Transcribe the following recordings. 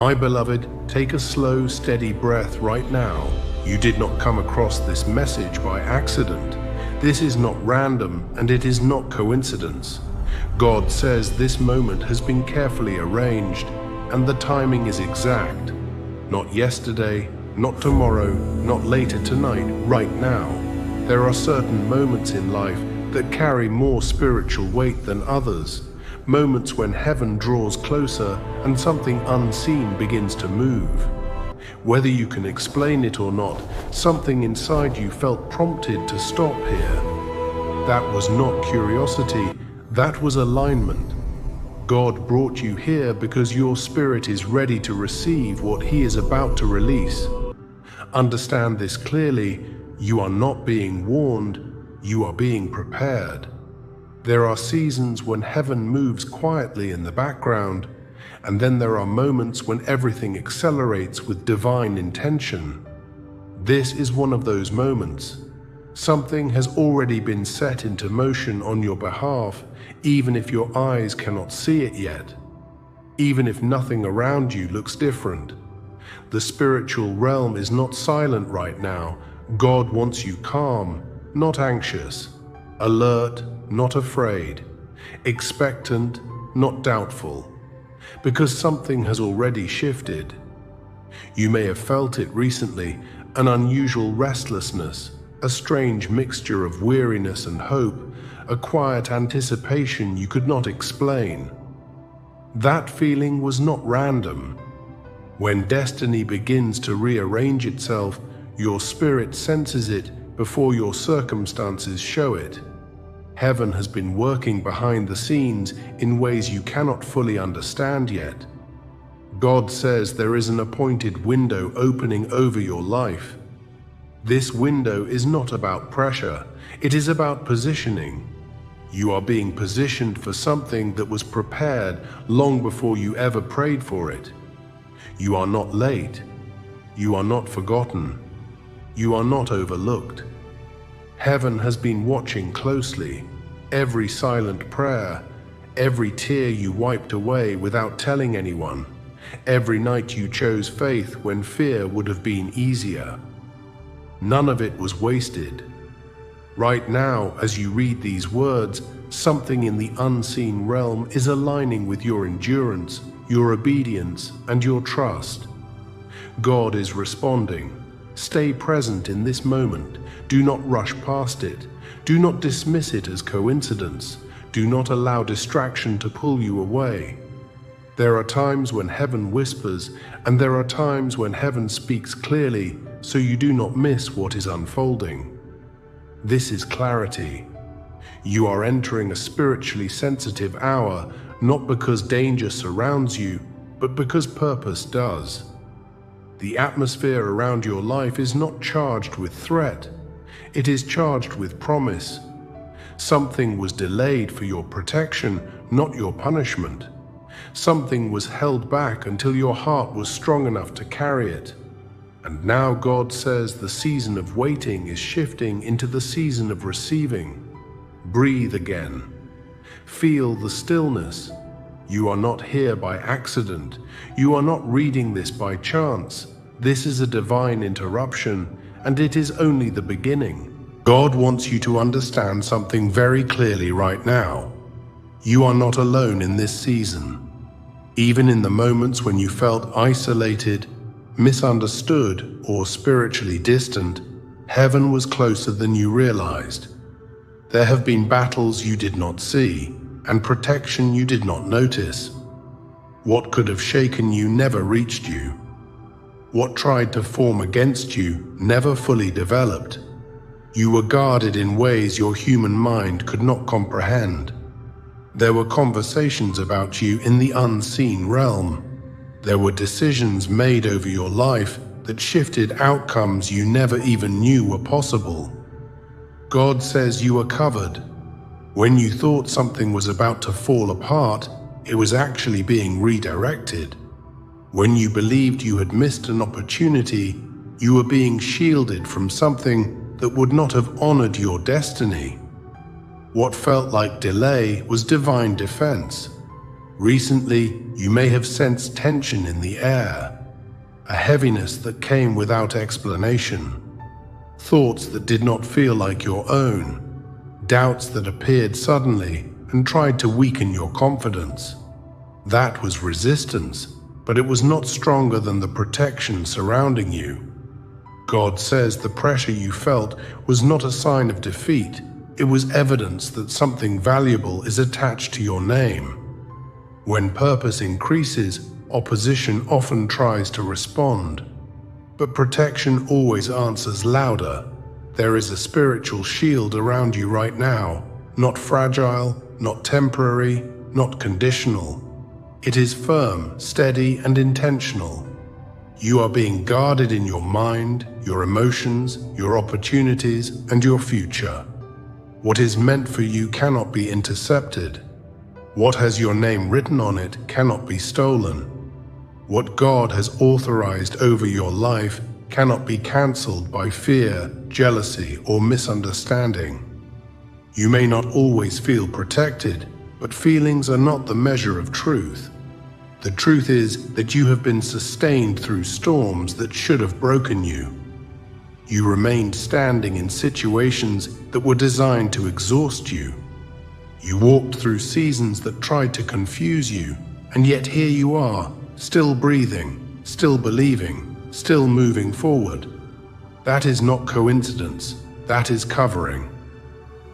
My beloved, take a slow, steady breath right now. You did not come across this message by accident. This is not random, and it is not coincidence. God says this moment has been carefully arranged, and the timing is exact. Not yesterday, not tomorrow, not later tonight, right now. There are certain moments in life that carry more spiritual weight than others. Moments when heaven draws closer and something unseen begins to move. Whether you can explain it or not, something inside you felt prompted to stop here. That was not curiosity, that was alignment. God brought you here because your spirit is ready to receive what He is about to release. Understand this clearly. You are not being warned, you are being prepared. There are seasons when heaven moves quietly in the background, and then there are moments when everything accelerates with divine intention. This is one of those moments. Something has already been set into motion on your behalf, even if your eyes cannot see it yet. Even if nothing around you looks different. The spiritual realm is not silent right now. God wants you calm, not anxious, alert, not afraid, expectant, not doubtful, because something has already shifted. You may have felt it recently, an unusual restlessness, a strange mixture of weariness and hope, a quiet anticipation you could not explain. That feeling was not random. When destiny begins to rearrange itself, your spirit senses it before your circumstances show it. Heaven has been working behind the scenes in ways you cannot fully understand yet. God says there is an appointed window opening over your life. This window is not about pressure, it is about positioning. You are being positioned for something that was prepared long before you ever prayed for it. You are not late. You are not forgotten. You are not overlooked. Heaven has been watching closely. Every silent prayer, every tear you wiped away without telling anyone, every night you chose faith when fear would have been easier. None of it was wasted. Right now, as you read these words, something in the unseen realm is aligning with your endurance, your obedience, and your trust. God is responding. Stay present in this moment. Do not rush past it. Do not dismiss it as coincidence. Do not allow distraction to pull you away. There are times when heaven whispers, and there are times when heaven speaks clearly, so you do not miss what is unfolding. This is clarity. You are entering a spiritually sensitive hour, not because danger surrounds you, but because purpose does. The atmosphere around your life is not charged with threat. It is charged with promise. Something was delayed for your protection, not your punishment. Something was held back until your heart was strong enough to carry it. And now God says the season of waiting is shifting into the season of receiving. Breathe again. Feel the stillness. You are not here by accident. You are not reading this by chance. This is a divine interruption, and it is only the beginning. God wants you to understand something very clearly right now. You are not alone in this season. Even in the moments when you felt isolated, misunderstood, or spiritually distant, heaven was closer than you realized. There have been battles you did not see, and protection you did not notice. What could have shaken you never reached you. What tried to form against you never fully developed. You were guarded in ways your human mind could not comprehend. There were conversations about you in the unseen realm. There were decisions made over your life that shifted outcomes you never even knew were possible. God says you are covered. When you thought something was about to fall apart, it was actually being redirected. When you believed you had missed an opportunity, you were being shielded from something that would not have honored your destiny. What felt like delay was divine defense. Recently, you may have sensed tension in the air, a heaviness that came without explanation, thoughts that did not feel like your own, doubts that appeared suddenly and tried to weaken your confidence. That was resistance, but it was not stronger than the protection surrounding you. God says the pressure you felt was not a sign of defeat. It was evidence that something valuable is attached to your name. When purpose increases, opposition often tries to respond, but protection always answers louder. There is a spiritual shield around you right now, not fragile, not temporary, not conditional. It is firm, steady, and intentional. You are being guarded in your mind, your emotions, your opportunities, and your future. What is meant for you cannot be intercepted. What has your name written on it cannot be stolen. What God has authorized over your life cannot be cancelled by fear, jealousy, or misunderstanding. You may not always feel protected, but feelings are not the measure of truth. The truth is that you have been sustained through storms that should have broken you. You remained standing in situations that were designed to exhaust you. You walked through seasons that tried to confuse you, and yet here you are, still breathing, still believing, still moving forward. That is not coincidence, that is covering.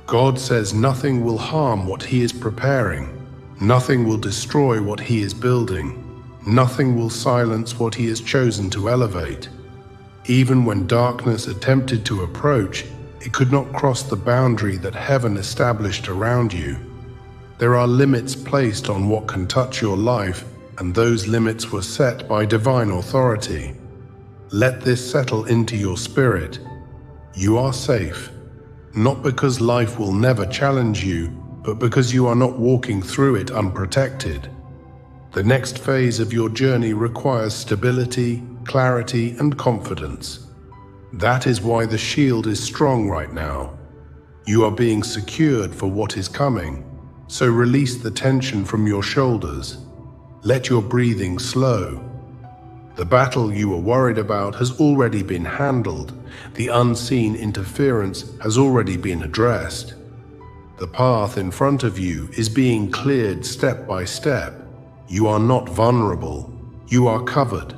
God says nothing will harm what He is preparing. Nothing will destroy what He is building. Nothing will silence what He has chosen to elevate. Even when darkness attempted to approach, it could not cross the boundary that heaven established around you. There are limits placed on what can touch your life, and those limits were set by divine authority. Let this settle into your spirit. You are safe, not because life will never challenge you, but because you are not walking through it unprotected. The next phase of your journey requires stability, clarity, and confidence. That is why the shield is strong right now. You are being secured for what is coming, so release the tension from your shoulders. Let your breathing slow. The battle you were worried about has already been handled. The unseen interference has already been addressed. The path in front of you is being cleared step by step. You are not vulnerable. You are covered.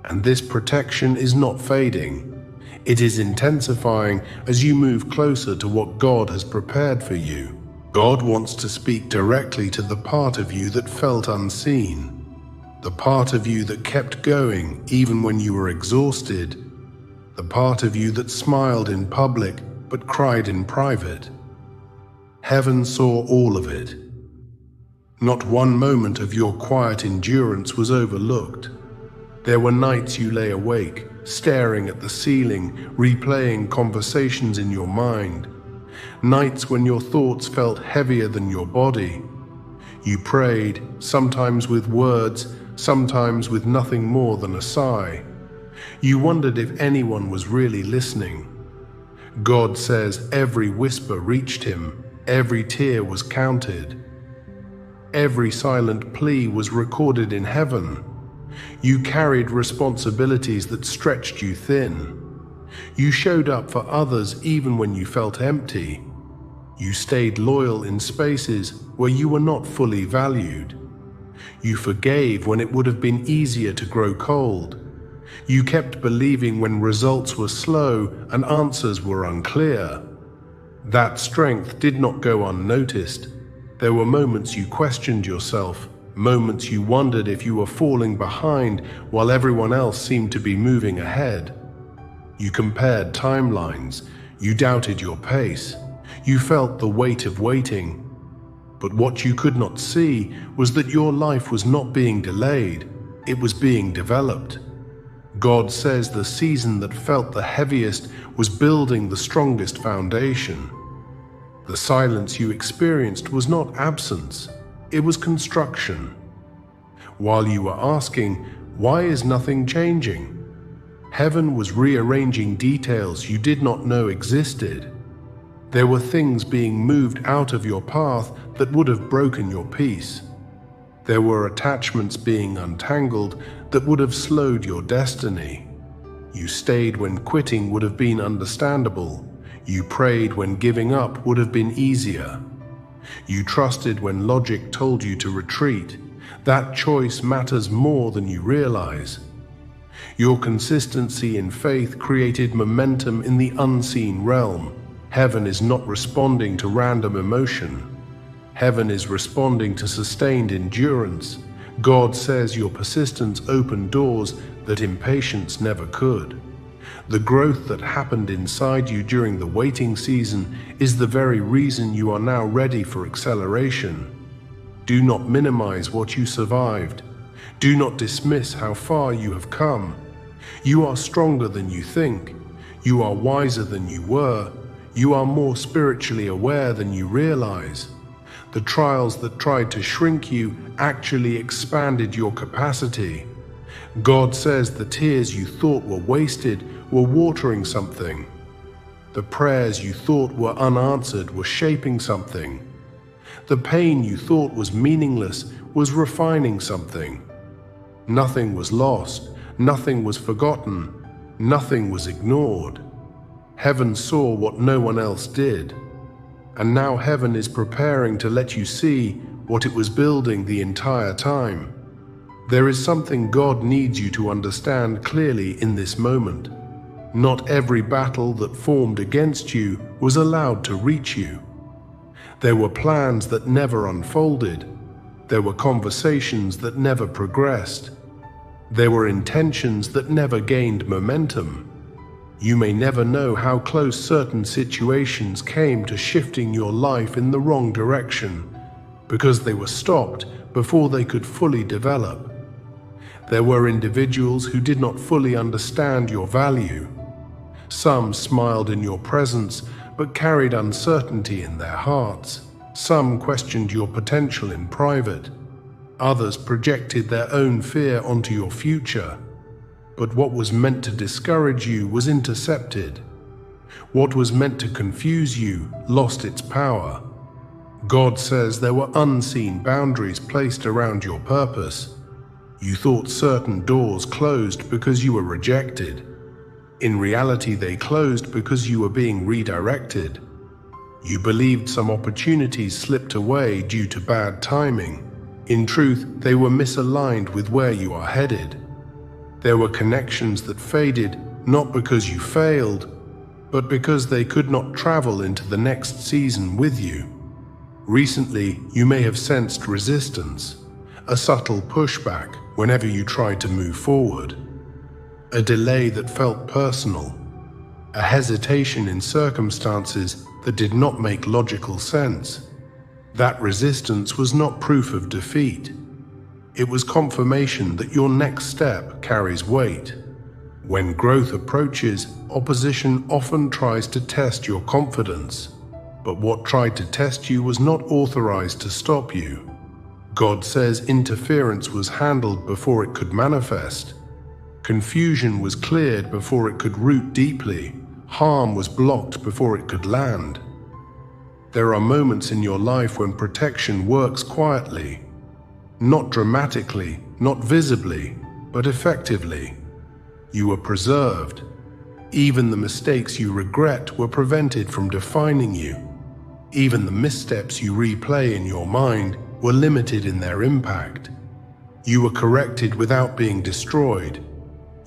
And this protection is not fading. It is intensifying as you move closer to what God has prepared for you. God wants to speak directly to the part of you that felt unseen. The part of you that kept going even when you were exhausted. The part of you that smiled in public but cried in private. Heaven saw all of it. Not one moment of your quiet endurance was overlooked. There were nights you lay awake, staring at the ceiling, replaying conversations in your mind. Nights when your thoughts felt heavier than your body. You prayed, sometimes with words, sometimes with nothing more than a sigh. You wondered if anyone was really listening. God says every whisper reached Him, every tear was counted. Every silent plea was recorded in heaven. You carried responsibilities that stretched you thin. You showed up for others even when you felt empty. You stayed loyal in spaces where you were not fully valued. You forgave when it would have been easier to grow cold. You kept believing when results were slow and answers were unclear. That strength did not go unnoticed. There were moments you questioned yourself, moments you wondered if you were falling behind while everyone else seemed to be moving ahead. You compared timelines, you doubted your pace, you felt the weight of waiting. But what you could not see was that your life was not being delayed, it was being developed. God says the season that felt the heaviest was building the strongest foundation. The silence you experienced was not absence, it was construction. While you were asking, why is nothing changing? Heaven was rearranging details you did not know existed. There were things being moved out of your path that would have broken your peace. There were attachments being untangled that would have slowed your destiny. You stayed when quitting would have been understandable. You prayed when giving up would have been easier. You trusted when logic told you to retreat. That choice matters more than you realize. Your consistency in faith created momentum in the unseen realm. Heaven is not responding to random emotion. Heaven is responding to sustained endurance. God says your persistence opened doors that impatience never could. The growth that happened inside you during the waiting season is the very reason you are now ready for acceleration. Do not minimize what you survived. Do not dismiss how far you have come. You are stronger than you think. You are wiser than you were. You are more spiritually aware than you realize. The trials that tried to shrink you actually expanded your capacity. God says the tears you thought were wasted were watering something. The prayers you thought were unanswered were shaping something. The pain you thought was meaningless was refining something. Nothing was lost, nothing was forgotten, nothing was ignored. Heaven saw what no one else did. And now heaven is preparing to let you see what it was building the entire time. There is something God needs you to understand clearly in this moment. Not every battle that formed against you was allowed to reach you. There were plans that never unfolded. There were conversations that never progressed. There were intentions that never gained momentum. You may never know how close certain situations came to shifting your life in the wrong direction, because they were stopped before they could fully develop. There were individuals who did not fully understand your value. Some smiled in your presence but carried uncertainty in their hearts. Some questioned your potential in private. Others projected their own fear onto your future. But what was meant to discourage you was intercepted. What was meant to confuse you lost its power. God says there were unseen boundaries placed around your purpose. You thought certain doors closed because you were rejected. In reality, they closed because you were being redirected. You believed some opportunities slipped away due to bad timing. In truth, they were misaligned with where you are headed. There were connections that faded not because you failed, but because they could not travel into the next season with you. Recently, you may have sensed resistance, a subtle pushback whenever you tried to move forward, a delay that felt personal, a hesitation in circumstances that did not make logical sense. That resistance was not proof of defeat. It was confirmation that your next step carries weight. When growth approaches, opposition often tries to test your confidence. But what tried to test you was not authorized to stop you. God says interference was handled before it could manifest. Confusion was cleared before it could root deeply. Harm was blocked before it could land. There are moments in your life when protection works quietly. Not dramatically, not visibly, but effectively. You were preserved. Even the mistakes you regret were prevented from defining you. Even the missteps you replay in your mind were limited in their impact. You were corrected without being destroyed.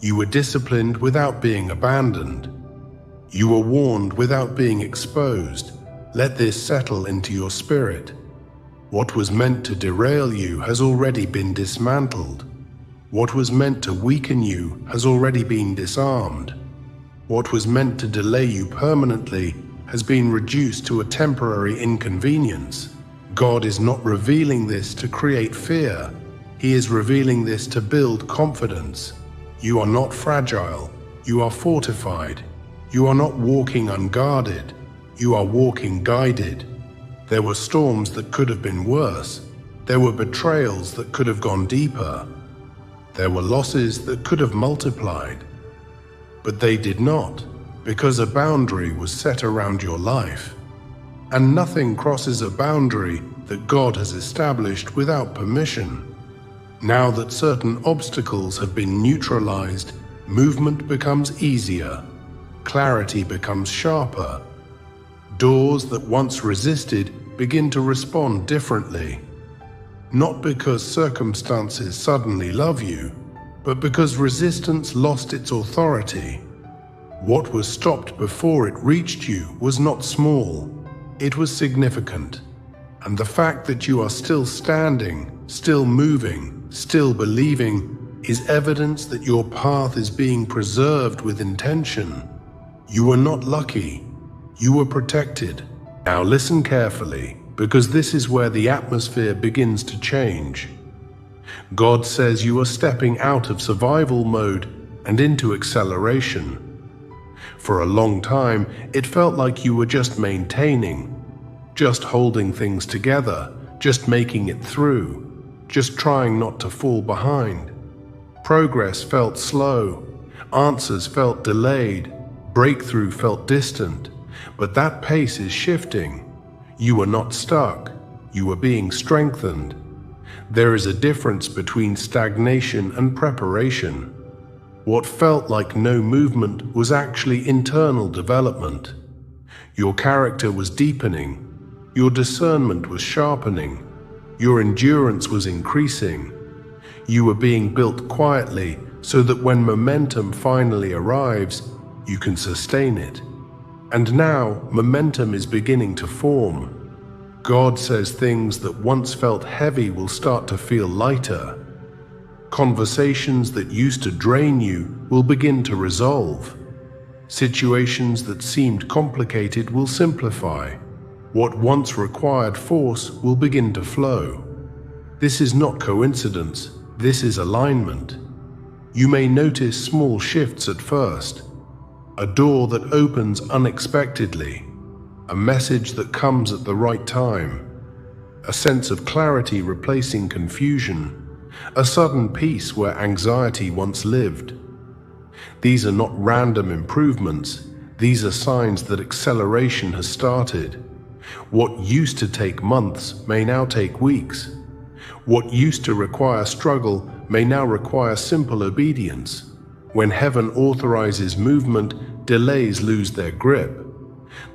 You were disciplined without being abandoned. You were warned without being exposed. Let this settle into your spirit. What was meant to derail you has already been dismantled. What was meant to weaken you has already been disarmed. What was meant to delay you permanently has been reduced to a temporary inconvenience. God is not revealing this to create fear. He is revealing this to build confidence. You are not fragile. You are fortified. You are not walking unguarded. You are walking guided. There were storms that could have been worse. There were betrayals that could have gone deeper. There were losses that could have multiplied. But they did not, because a boundary was set around your life. And nothing crosses a boundary that God has established without permission. Now that certain obstacles have been neutralized, movement becomes easier, clarity becomes sharper. Doors that once resisted begin to respond differently. Not because circumstances suddenly love you, but because resistance lost its authority. What was stopped before it reached you was not small, it was significant. And the fact that you are still standing, still moving, still believing, is evidence that your path is being preserved with intention. You were not lucky, you were protected. Now listen carefully, because this is where the atmosphere begins to change. God says you are stepping out of survival mode and into acceleration. For a long time, it felt like you were just maintaining, just holding things together, just making it through, just trying not to fall behind. Progress felt slow, answers felt delayed, breakthrough felt distant, but that pace is shifting. You are not stuck, you are being strengthened. There is a difference between stagnation and preparation. What felt like no movement was actually internal development. Your character was deepening, your discernment was sharpening, your endurance was increasing. You were being built quietly so that when momentum finally arrives, you can sustain it. And now, momentum is beginning to form. God says things that once felt heavy will start to feel lighter. Conversations that used to drain you will begin to resolve. Situations that seemed complicated will simplify. What once required force will begin to flow. This is not coincidence, this is alignment. You may notice small shifts at first. A door that opens unexpectedly. A message that comes at the right time. A sense of clarity replacing confusion. A sudden peace where anxiety once lived. These are not random improvements. These are signs that acceleration has started. What used to take months may now take weeks. What used to require struggle may now require simple obedience. When heaven authorizes movement, delays lose their grip.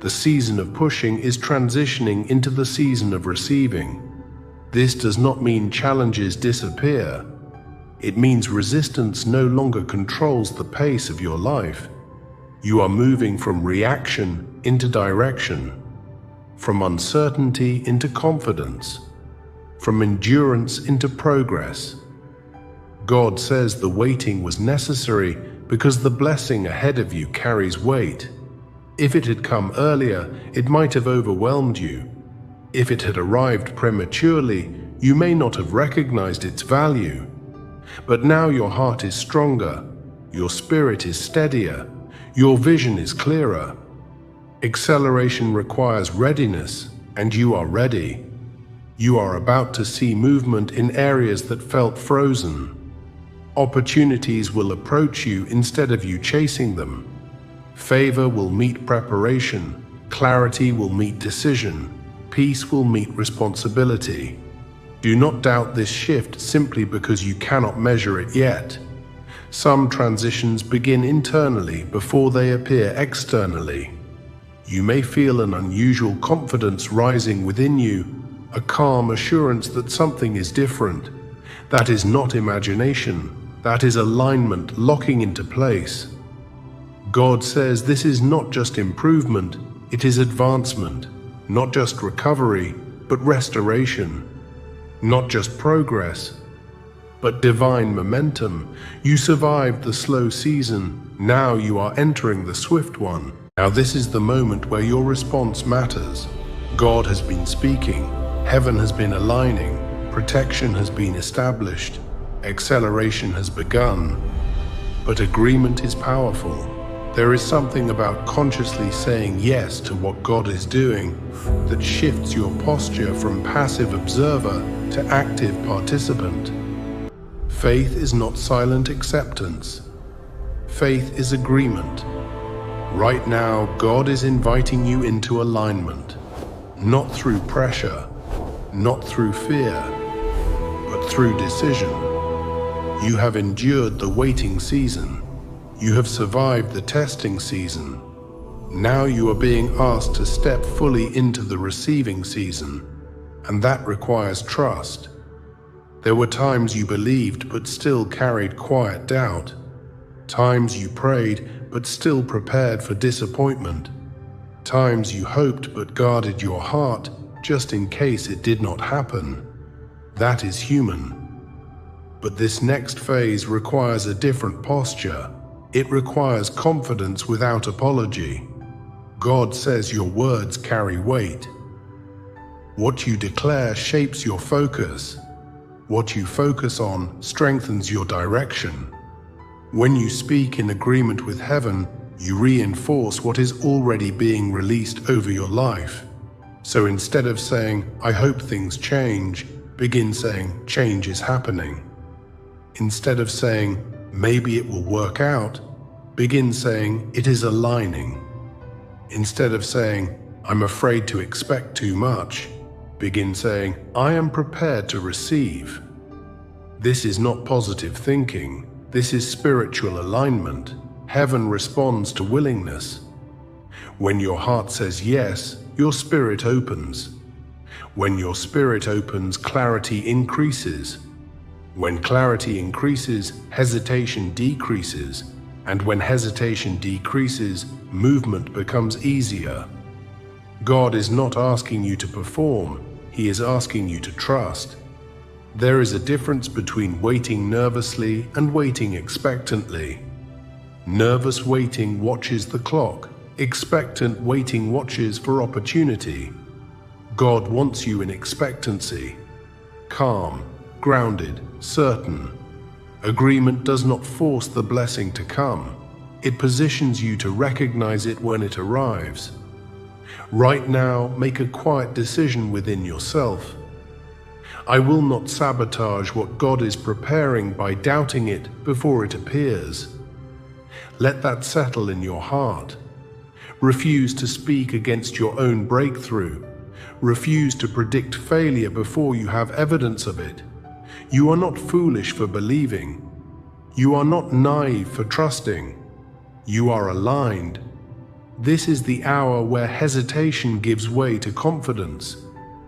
The season of pushing is transitioning into the season of receiving. This does not mean challenges disappear. It means resistance no longer controls the pace of your life. You are moving from reaction into direction, from uncertainty into confidence, from endurance into progress. God says the waiting was necessary because the blessing ahead of you carries weight. If it had come earlier, it might have overwhelmed you. If it had arrived prematurely, you may not have recognized its value. But now your heart is stronger, your spirit is steadier, your vision is clearer. Acceleration requires readiness, and you are ready. You are about to see movement in areas that felt frozen. Opportunities will approach you instead of you chasing them. Favor will meet preparation, clarity will meet decision, peace will meet responsibility. Do not doubt this shift simply because you cannot measure it yet. Some transitions begin internally before they appear externally. You may feel an unusual confidence rising within you, a calm assurance that something is different. That is not imagination, that is alignment locking into place. God says this is not just improvement, it is advancement, not just recovery, but restoration, not just progress, but divine momentum. You survived the slow season, now you are entering the swift one. Now this is the moment where your response matters. God has been speaking, heaven has been aligning, protection has been established, acceleration has begun. But agreement is powerful. There is something about consciously saying yes to what God is doing that shifts your posture from passive observer to active participant. Faith is not silent acceptance. Faith is agreement. Right now, God is inviting you into alignment, not through pressure, not through fear, but through decision. You have endured the waiting season. You have survived the testing season. Now you are being asked to step fully into the receiving season, and that requires trust. There were times you believed but still carried quiet doubt. Times you prayed but still prepared for disappointment. Times you hoped but guarded your heart just in case it did not happen. That is human. But this next phase requires a different posture. It requires confidence without apology. God says your words carry weight. What you declare shapes your focus. What you focus on strengthens your direction. When you speak in agreement with heaven, you reinforce what is already being released over your life. So instead of saying, "I hope things change," begin saying, "Change is happening." Instead of saying, "Maybe it will work out," begin saying, "It is aligning." Instead of saying, "I'm afraid to expect too much," begin saying, "I am prepared to receive." This is not positive thinking. This is spiritual alignment. Heaven responds to willingness. When your heart says yes, your spirit opens. When your spirit opens, clarity increases. When clarity increases, hesitation decreases. And when hesitation decreases, movement becomes easier. God is not asking you to perform. He is asking you to trust. There is a difference between waiting nervously and waiting expectantly. Nervous waiting watches the clock. Expectant waiting watches for opportunity. God wants you in expectancy. Calm, grounded, certain. Agreement does not force the blessing to come. It positions you to recognize it when it arrives. Right now, make a quiet decision within yourself. I will not sabotage what God is preparing by doubting it before it appears. Let that settle in your heart. Refuse to speak against your own breakthrough. Refuse to predict failure before you have evidence of it. You are not foolish for believing. You are not naive for trusting. You are aligned. This is the hour where hesitation gives way to confidence,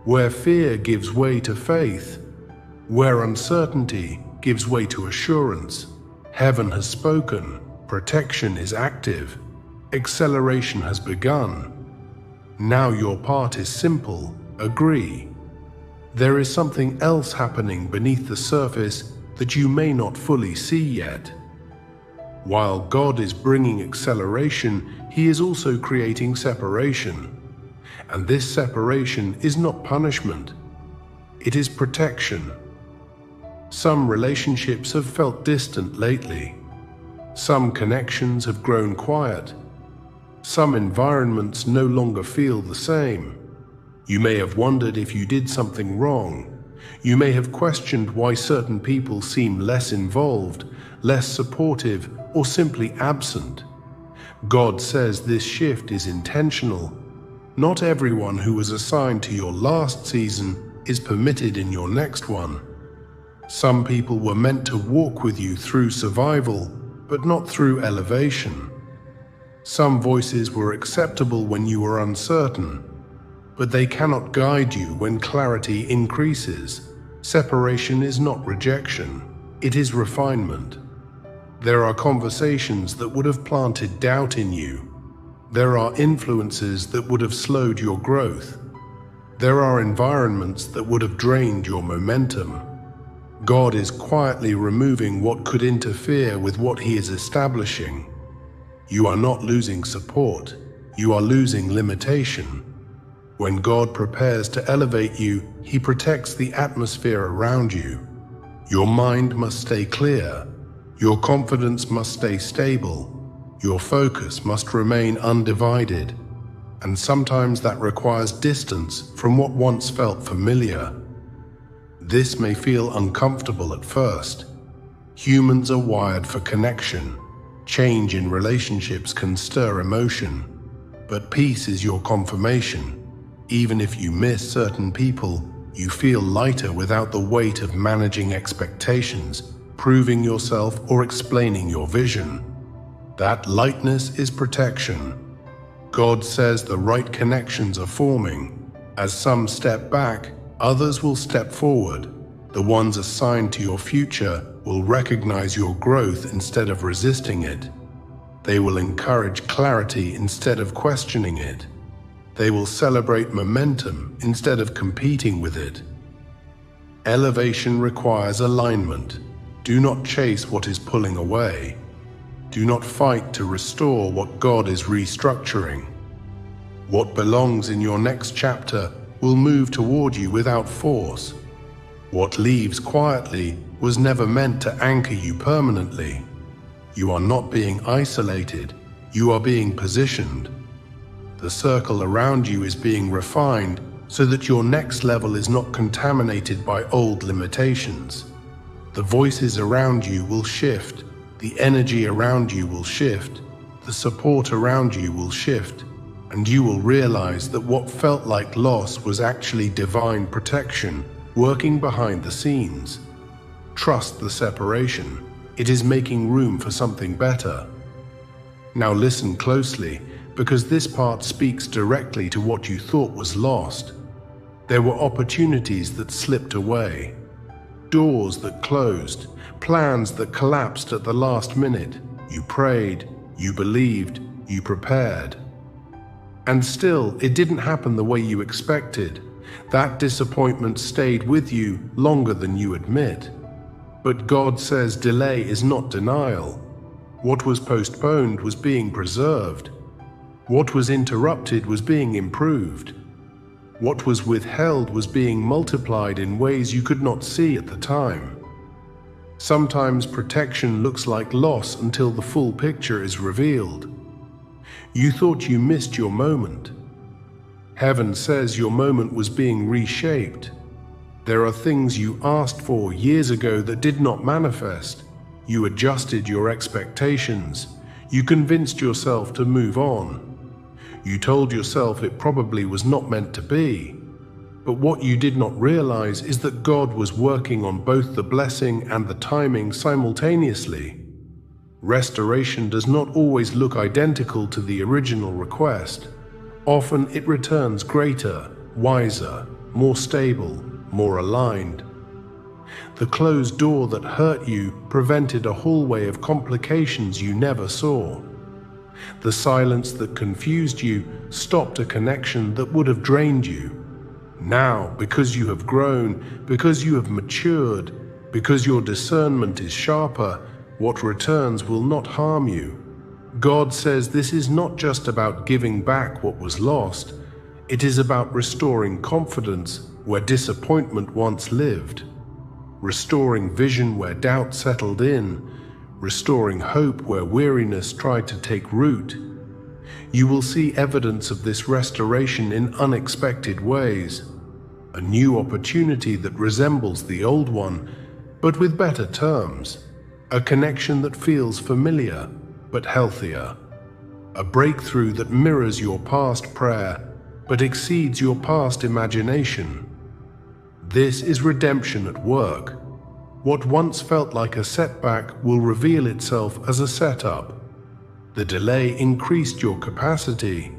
where fear gives way to faith, where uncertainty gives way to assurance. Heaven has spoken. Protection is active. Acceleration has begun. Now your part is simple. Agree. There is something else happening beneath the surface that you may not fully see yet. While God is bringing acceleration, He is also creating separation. And this separation is not punishment. It is protection. Some relationships have felt distant lately. Some connections have grown quiet. Some environments no longer feel the same. You may have wondered if you did something wrong. You may have questioned why certain people seem less involved, less supportive, or simply absent. God says this shift is intentional. Not everyone who was assigned to your last season is permitted in your next one. Some people were meant to walk with you through survival, but not through elevation. Some voices were acceptable when you were uncertain, but they cannot guide you when clarity increases. Separation is not rejection, it is refinement. There are conversations that would have planted doubt in you. There are influences that would have slowed your growth. There are environments that would have drained your momentum. God is quietly removing what could interfere with what He is establishing. You are not losing support, you are losing limitation. When God prepares to elevate you, He protects the atmosphere around you. Your mind must stay clear. Your confidence must stay stable. Your focus must remain undivided. And sometimes that requires distance from what once felt familiar. This may feel uncomfortable at first. Humans are wired for connection. Change in relationships can stir emotion. But peace is your confirmation. Even if you miss certain people, you feel lighter without the weight of managing expectations. proving yourself, or explaining your vision. That lightness is protection. God says the right connections are forming. As some step back, others will step forward. The ones assigned to your future will recognize your growth instead of resisting it. They will encourage clarity instead of questioning it. They will celebrate momentum instead of competing with it. Elevation requires alignment. Do not chase what is pulling away. Do not fight to restore what God is restructuring. What belongs in your next chapter will move toward you without force. What leaves quietly was never meant to anchor you permanently. You are not being isolated, you are being positioned. The circle around you is being refined so that your next level is not contaminated by old limitations. The voices around you will shift, the energy around you will shift, the support around you will shift, and you will realize that what felt like loss was actually divine protection working behind the scenes. Trust the separation. It is making room for something better. Now listen closely, because this part speaks directly to what you thought was lost. There were opportunities that slipped away, doors that closed, plans that collapsed at the last minute. You prayed, you believed, you prepared. And still, it didn't happen the way you expected. That disappointment stayed with you longer than you admit. But God says delay is not denial. What was postponed was being preserved. What was interrupted was being improved. What was withheld was being multiplied in ways you could not see at the time. Sometimes protection looks like loss until the full picture is revealed. You thought you missed your moment. Heaven says your moment was being reshaped. There are things you asked for years ago that did not manifest. You adjusted your expectations. You convinced yourself to move on. You told yourself it probably was not meant to be. But what you did not realize is that God was working on both the blessing and the timing simultaneously. Restoration does not always look identical to the original request. Often it returns greater, wiser, more stable, more aligned. The closed door that hurt you prevented a hallway of complications you never saw. The silence that confused you stopped a connection that would have drained you. Now, because you have grown, because you have matured, because your discernment is sharper, what returns will not harm you. God says this is not just about giving back what was lost, it is about restoring confidence where disappointment once lived, restoring vision where doubt settled in, restoring hope where weariness tried to take root. You will see evidence of this restoration in unexpected ways. A new opportunity that resembles the old one, but with better terms. A connection that feels familiar, but healthier. A breakthrough that mirrors your past prayer, but exceeds your past imagination. This is redemption at work. What once felt like a setback will reveal itself as a setup. The delay increased your capacity.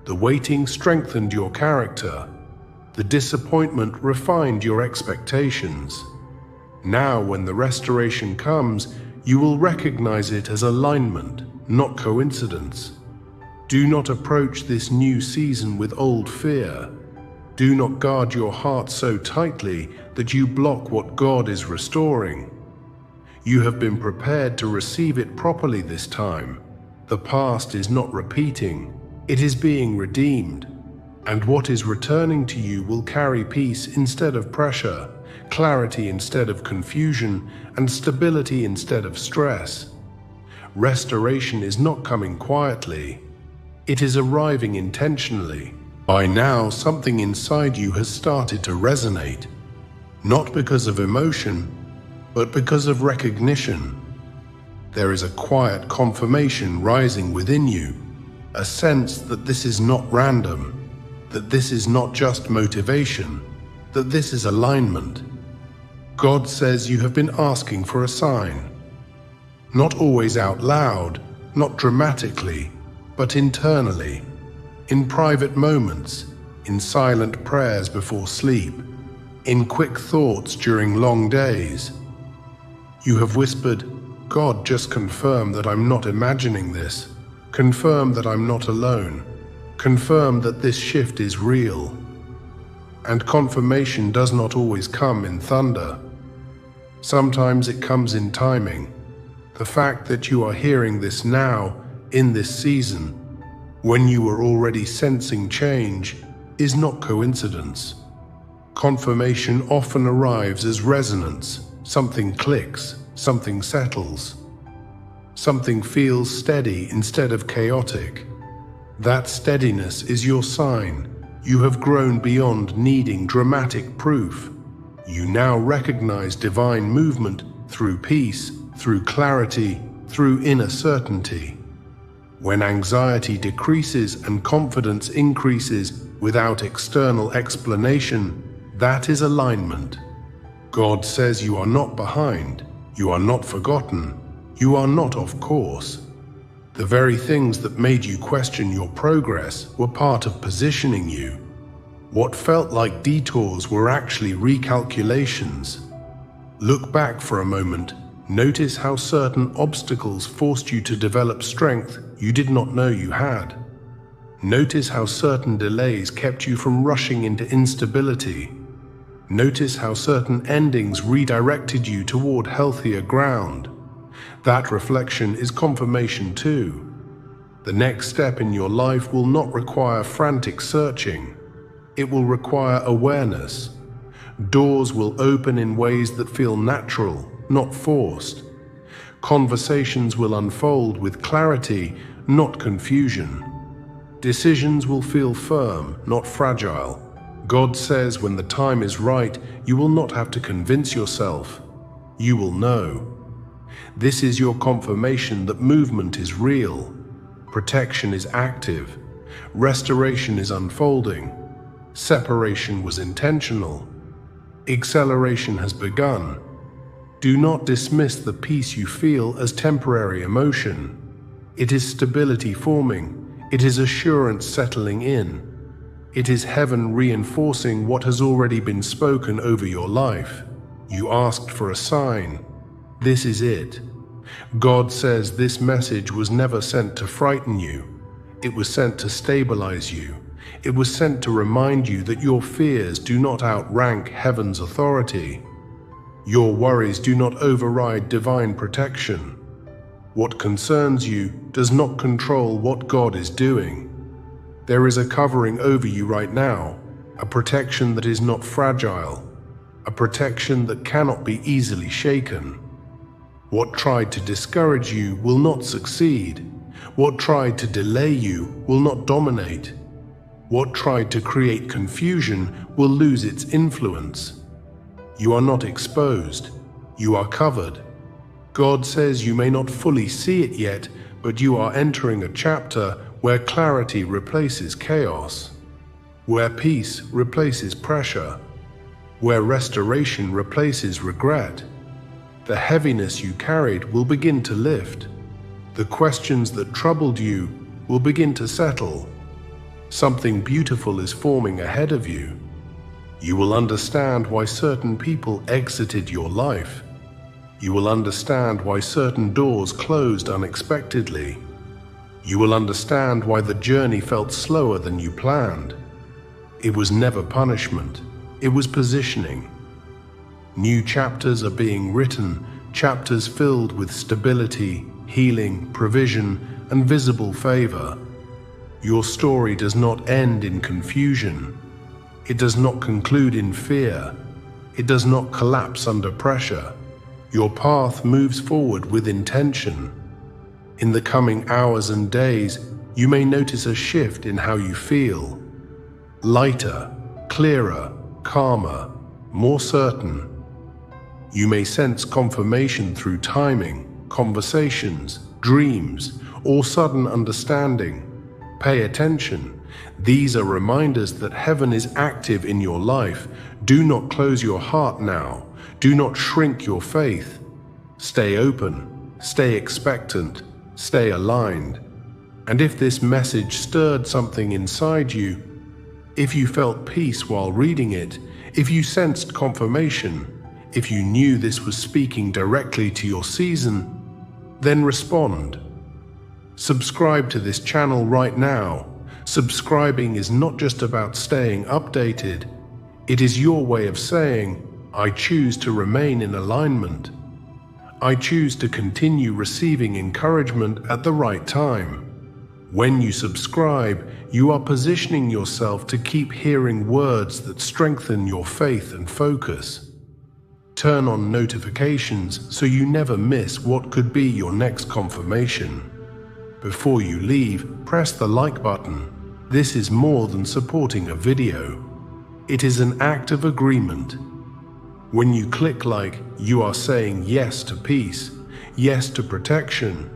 The waiting strengthened your character. The disappointment refined your expectations. Now, when the restoration comes, you will recognize it as alignment, not coincidence. Do not approach this new season with old fear. Do not guard your heart so tightly that you block what God is restoring. You have been prepared to receive it properly this time. The past is not repeating, it is being redeemed. And what is returning to you will carry peace instead of pressure, clarity instead of confusion, and stability instead of stress. Restoration is not coming quietly. It is arriving intentionally. By now, something inside you has started to resonate, not because of emotion, but because of recognition. There is a quiet confirmation rising within you, a sense that this is not random, that this is not just motivation, that this is alignment. God says you have been asking for a sign. Not always out loud, not dramatically, but internally, in private moments, in silent prayers before sleep, in quick thoughts during long days. You have whispered, "God, just confirm that I'm not imagining this. Confirm that I'm not alone. Confirm that this shift is real." And confirmation does not always come in thunder. Sometimes it comes in timing. The fact that you are hearing this now, in this season, when you were already sensing change, is not coincidence. Confirmation often arrives as resonance. Something clicks, something settles. Something feels steady instead of chaotic. That steadiness is your sign. You have grown beyond needing dramatic proof. You now recognize divine movement through peace, through clarity, through inner certainty. When anxiety decreases and confidence increases without external explanation, that is alignment. God says you are not behind, you are not forgotten, you are not off course. The very things that made you question your progress were part of positioning you. What felt like detours were actually recalculations. Look back for a moment. Notice how certain obstacles forced you to develop strength you did not know you had. Notice how certain delays kept you from rushing into instability. Notice how certain endings redirected you toward healthier ground. That reflection is confirmation too. The next step in your life will not require frantic searching. It will require awareness. Doors will open in ways that feel natural, not forced. Conversations will unfold with clarity, not confusion. Decisions will feel firm, not fragile. God says when the time is right, you will not have to convince yourself. You will know. This is your confirmation that movement is real. Protection is active. Restoration is unfolding. Separation was intentional. Acceleration has begun. Do not dismiss the peace you feel as temporary emotion. It is stability forming. It is assurance settling in. It is heaven reinforcing what has already been spoken over your life. You asked for a sign. This is it. God says this message was never sent to frighten you. It was sent to stabilize you. It was sent to remind you that your fears do not outrank heaven's authority. Your worries do not override divine protection. What concerns you does not control what God is doing. There is a covering over you right now, a protection that is not fragile, a protection that cannot be easily shaken. What tried to discourage you will not succeed. What tried to delay you will not dominate. What tried to create confusion will lose its influence. You are not exposed. You are covered. God says you may not fully see it yet, but you are entering a chapter where clarity replaces chaos, where peace replaces pressure, where restoration replaces regret. The heaviness you carried will begin to lift. The questions that troubled you will begin to settle. Something beautiful is forming ahead of you. You will understand why certain people exited your life. You will understand why certain doors closed unexpectedly. You will understand why the journey felt slower than you planned. It was never punishment. It was positioning. New chapters are being written, chapters filled with stability, healing, provision, and visible favor. Your story does not end in confusion. It does not conclude in fear. It does not collapse under pressure. Your path moves forward with intention. In the coming hours and days, you may notice a shift in how you feel. Lighter, clearer, calmer, more certain. You may sense confirmation through timing, conversations, dreams, or sudden understanding. Pay attention. These are reminders that heaven is active in your life. Do not close your heart now. Do not shrink your faith. Stay open, stay expectant, stay aligned. And if this message stirred something inside you, if you felt peace while reading it, if you sensed confirmation, if you knew this was speaking directly to your season, then respond. Subscribe to this channel right now. Subscribing is not just about staying updated. It is your way of saying, I choose to remain in alignment. I choose to continue receiving encouragement at the right time. When you subscribe, you are positioning yourself to keep hearing words that strengthen your faith and focus. Turn on notifications so you never miss what could be your next confirmation. Before you leave, press the like button. This is more than supporting a video. It is an act of agreement. When you click like, you are saying yes to peace, yes to protection,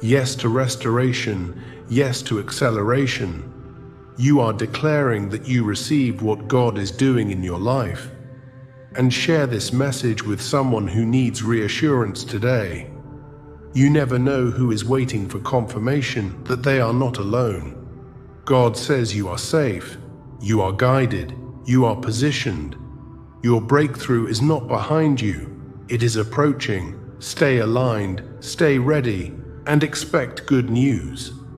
yes to restoration, yes to acceleration. You are declaring that you receive what God is doing in your life. And share this message with someone who needs reassurance today. You never know who is waiting for confirmation that they are not alone. God says you are safe, you are guided, you are positioned. Your breakthrough is not behind you, it is approaching. Stay aligned, stay ready, and expect good news.